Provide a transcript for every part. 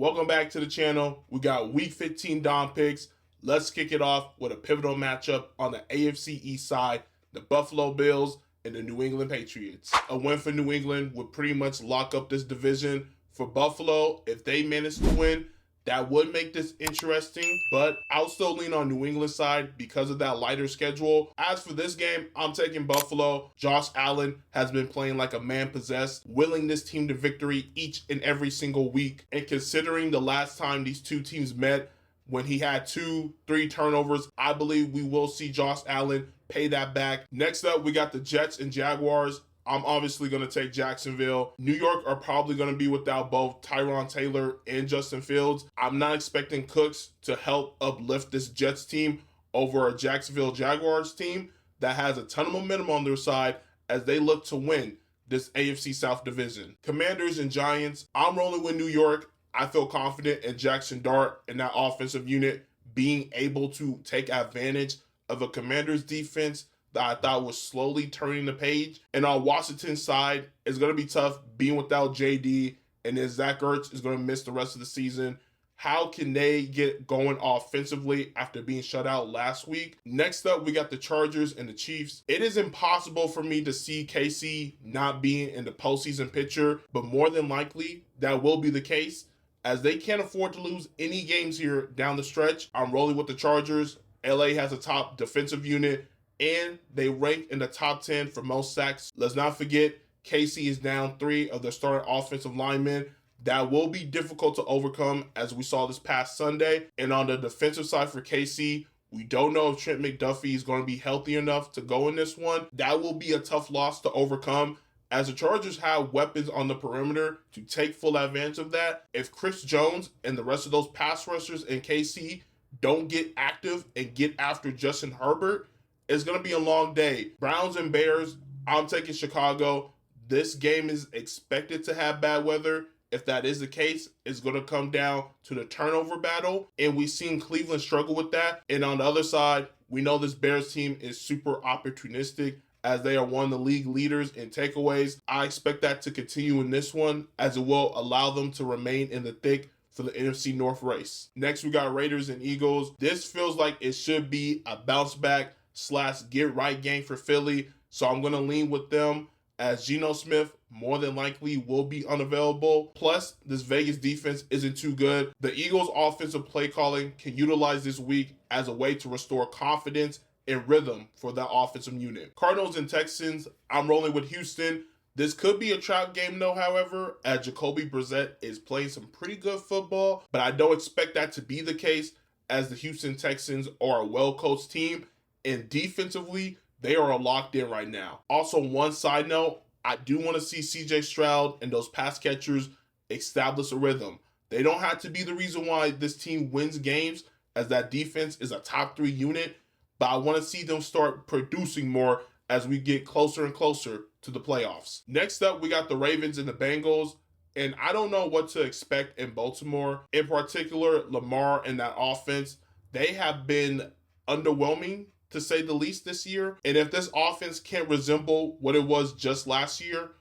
Welcome back to the channel. We got week 15 Dom picks. Let's kick it off with a pivotal matchup on the AFC East side, the Buffalo Bills and the New England Patriots. A win for New England would pretty much lock up this division. For Buffalo, if they manage to win, that would make this interesting, but I'll still lean on New England's side because of that lighter schedule. As for this game, I'm taking Buffalo. Josh Allen has been playing like a man possessed, willing this team to victory each and every single week. And considering the last time these two teams met, when he had 2-3 turnovers, I believe we will see Josh Allen pay that back. Next up, we got the Jets and Jaguars. I'm obviously going to take Jacksonville. New York are probably going to be without both Tyron Taylor and Justin Fields. I'm not expecting Cooks to help uplift this Jets team over a Jacksonville Jaguars team that has a ton of momentum on their side as they look to win this AFC South division. Commanders and Giants, I'm rolling with New York. I feel confident in Jackson Dart and that offensive unit being able to take advantage of a Commanders defense that I thought was slowly turning the page. And on Washington's side, it's going to be tough being without JD, and then Zach Ertz is going to miss the rest of the season. How can they get going offensively after being shut out last week? Next up, we got the Chargers and the Chiefs. It is impossible for me to see KC not being in the postseason picture, but more than likely, that will be the case, as they can't afford to lose any games here down the stretch. I'm rolling with the Chargers. LA has a top defensive unit, and they rank in the top 10 for most sacks. Let's not forget, KC is down 3 of their starting offensive linemen. That will be difficult to overcome, as we saw this past Sunday. And on the defensive side for KC, we don't know if Trent McDuffie is going to be healthy enough to go in this one. That will be a tough loss to overcome, as the Chargers have weapons on the perimeter to take full advantage of that. If Chris Jones and the rest of those pass rushers in KC don't get active and get after Justin Herbert, it's going to be a long day. Browns and Bears, I'm taking Chicago. This game is expected to have bad weather. If that is the case, it's going to come down to the turnover battle. And we've seen Cleveland struggle with that. And on the other side, we know this Bears team is super opportunistic, as they are one of the league leaders in takeaways. I expect that to continue in this one, as it will allow them to remain in the thick for the NFC North race. Next, we got Raiders and Eagles. This feels like it should be a bounce back / get right game for Philly. So I'm going to lean with them, as Geno Smith more than likely will be unavailable. Plus, this Vegas defense isn't too good. The Eagles' offensive play calling can utilize this week as a way to restore confidence and rhythm for that offensive unit. Cardinals and Texans, I'm rolling with Houston. This could be a trap game though, however, as Jacoby Brissett is playing some pretty good football, but I don't expect that to be the case, as the Houston Texans are a well-coached team, and defensively, they are locked in right now. Also, one side note, I do want to see CJ Stroud and those pass catchers establish a rhythm. They don't have to be the reason why this team wins games, as that defense is a top 3 unit, but I want to see them start producing more as we get closer and closer to the playoffs. Next up, we got the Ravens and the Bengals, and I don't know what to expect in Baltimore. In particular, Lamar and that offense, they have been underwhelming, to say the least, this year. And if this offense can't resemble what it was just last year,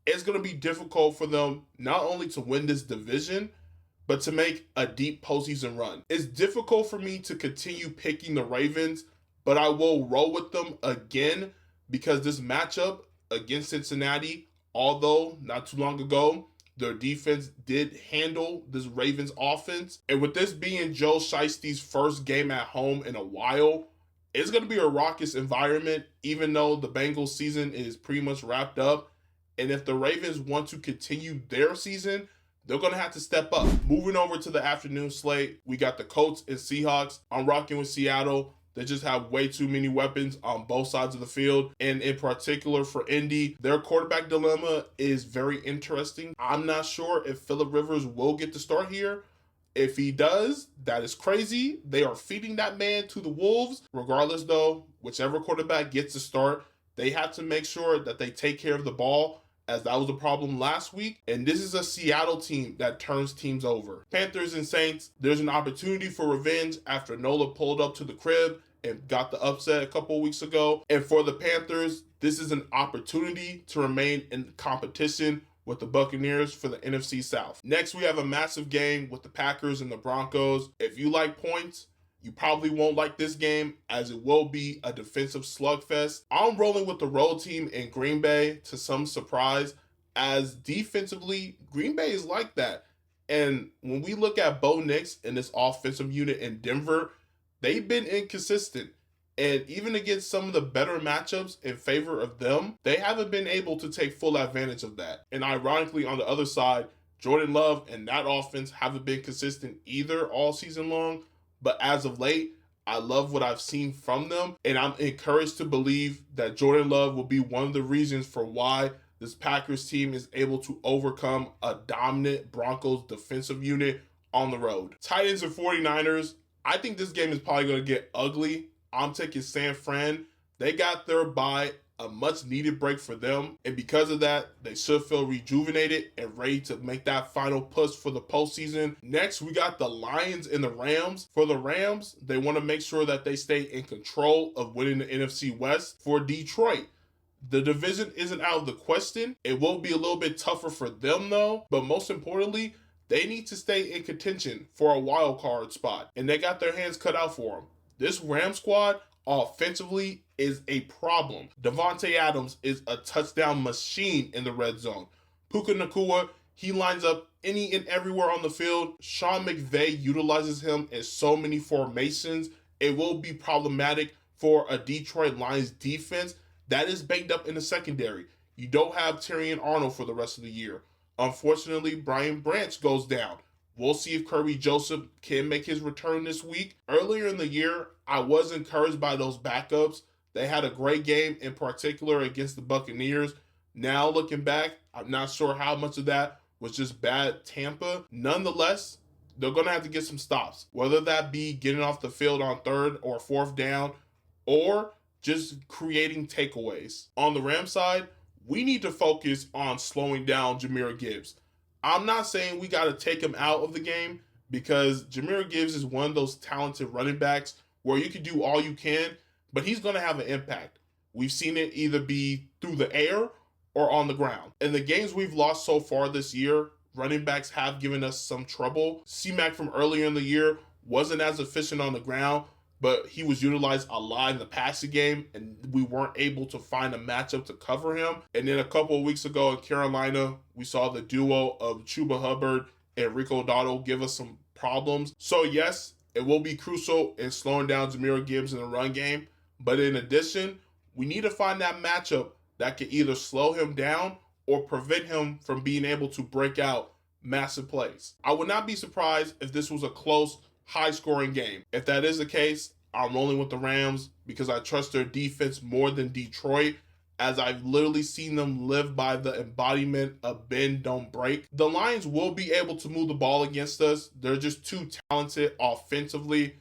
it's going to be difficult for them not only to win this division, but to make a deep postseason run. It's difficult for me to continue picking the Ravens, but I will roll with them again, because this matchup against Cincinnati, although not too long ago, their defense did handle this Ravens offense. And with this being Joe Shiesty's first game at home in a while, it's going to be a raucous environment, even though the Bengals season is pretty much wrapped up. And if the Ravens want to continue their season, they're going to have to step up. Moving over to the afternoon slate, we got the Colts and Seahawks. I'm rocking with Seattle. They just have way too many weapons on both sides of the field. And in particular for Indy, their quarterback dilemma is very interesting. I'm not sure if Phillip Rivers will get the start here. If he does, that is crazy. They are feeding that man to the wolves. Regardless, though, whichever quarterback gets the start, they have to make sure that they take care of the ball, as that was the problem last week. And this is a Seattle team that turns teams over. Panthers and Saints, there's an opportunity for revenge after Nola pulled up to the crib and got the upset a couple of weeks ago. And for the Panthers, this is an opportunity to remain in competition with the Buccaneers for the NFC South. Next, we have a massive game with the Packers and the Broncos. If you like points, you probably won't like this game, as it will be a defensive slugfest. I'm rolling with the road team in Green Bay to some surprise, as defensively, Green Bay is like that. And when we look at Bo Nix and this offensive unit in Denver, they've been inconsistent. And even against some of the better matchups in favor of them, they haven't been able to take full advantage of that. And ironically, on the other side, Jordan Love and that offense haven't been consistent either all season long. But as of late, I love what I've seen from them. And I'm encouraged to believe that Jordan Love will be one of the reasons for why this Packers team is able to overcome a dominant Broncos defensive unit on the road. Titans and 49ers, I think this game is probably going to get ugly. I'm taking San Fran. They got there by a much needed break for them. And because of that, they should feel rejuvenated and ready to make that final push for the postseason. Next, we got the Lions and the Rams. For the Rams, they want to make sure that they stay in control of winning the NFC West. For Detroit, the division isn't out of the question. It will be a little bit tougher for them though. But most importantly, they need to stay in contention for a wild card spot. And they got their hands cut out for them. This Ram squad offensively is a problem. Devontae Adams is a touchdown machine in the red zone. Puka Nacua, he lines up any and everywhere on the field. Sean McVay utilizes him in so many formations. It will be problematic for a Detroit Lions defense that is banged up in the secondary. You don't have Terrion Arnold for the rest of the year. Unfortunately, Brian Branch goes down. We'll see if Kirby Joseph can make his return this week. Earlier in the year, I was encouraged by those backups. They had a great game, in particular against the Buccaneers. Now, looking back, I'm not sure how much of that was just bad Tampa. Nonetheless, they're going to have to get some stops, whether that be getting off the field on third or fourth down or just creating takeaways. On the Rams side, we need to focus on slowing down Jahmyr Gibbs. I'm not saying we got to take him out of the game, because Jahmyr Gibbs is one of those talented running backs where you can do all you can, but he's going to have an impact. We've seen it either be through the air or on the ground. In the games we've lost so far this year, running backs have given us some trouble. C-Mac from earlier in the year wasn't as efficient on the ground, but he was utilized a lot in the passing game, and we weren't able to find a matchup to cover him. And then a couple of weeks ago in Carolina, we saw the duo of Chuba Hubbard and Rico Dotto give us some problems. So yes, it will be crucial in slowing down Jahmyr Gibbs in the run game. But in addition, we need to find that matchup that can either slow him down or prevent him from being able to break out massive plays. I would not be surprised if this was a close, high-scoring game. If that is the case, I'm rolling with the Rams because I trust their defense more than Detroit, as I've literally seen them live by the embodiment of bend, don't break. The Lions will be able to move the ball against us. They're just too talented offensively,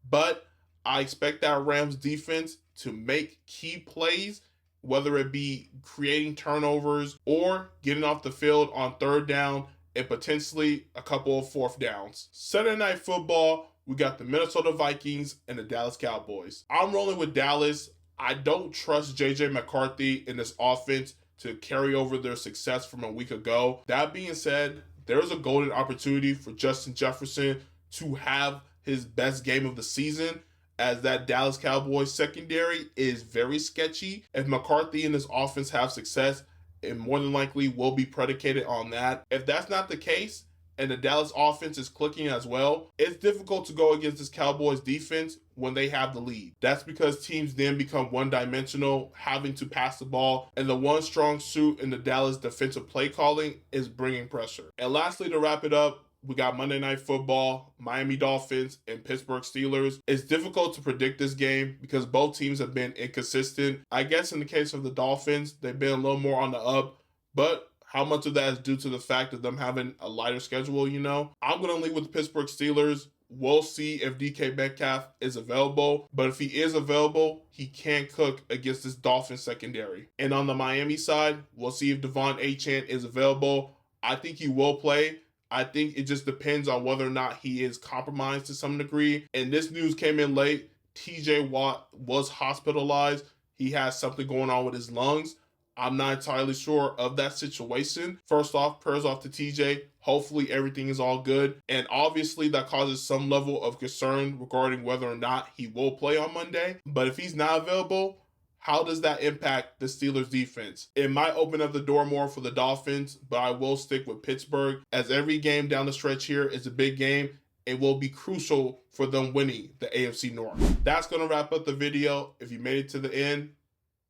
but I expect that Rams defense to make key plays, whether it be creating turnovers or getting off the field on third down and potentially a couple of fourth downs. Sunday Night Football, we got the Minnesota Vikings and the Dallas Cowboys. I'm rolling with Dallas. I don't trust J.J. McCarthy in this offense to carry over their success from a week ago. That being said, there's a golden opportunity for Justin Jefferson to have his best game of the season, as that Dallas Cowboys secondary is very sketchy. If McCarthy and his offense have success, it more than likely will be predicated on that. If that's not the case, and the Dallas offense is clicking as well, it's difficult to go against this Cowboys defense when they have the lead. That's because teams then become one-dimensional, having to pass the ball, and the one strong suit in the Dallas defensive play calling is bringing pressure. And lastly, to wrap it up, we got Monday Night Football, Miami Dolphins, and Pittsburgh Steelers. It's difficult to predict this game because both teams have been inconsistent. I guess in the case of the Dolphins, they've been a little more on the up, but how much of that is due to the fact of them having a lighter schedule, you know? I'm going to leave with the Pittsburgh Steelers. We'll see if DK Metcalf is available, but if he is available, he can cook against this Dolphins secondary. And on the Miami side, we'll see if Devon Achane is available. I think he will play. I think it just depends on whether or not he is compromised to some degree. And this news came in late. TJ Watt was hospitalized. He has something going on with his lungs. I'm not entirely sure of that situation. First off, prayers off to TJ. Hopefully everything is all good. And obviously that causes some level of concern regarding whether or not he will play on Monday. But if he's not available, how does that impact the Steelers defense? It might open up the door more for the Dolphins, but I will stick with Pittsburgh, as every game down the stretch here is a big game. It will be crucial for them winning the AFC North. That's going to wrap up the video. If you made it to the end,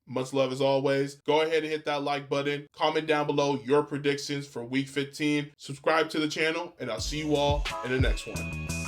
much love as always. Go ahead and hit that like button. Comment down below your predictions for Week 15. Subscribe to the channel, and I'll see you all in the next one.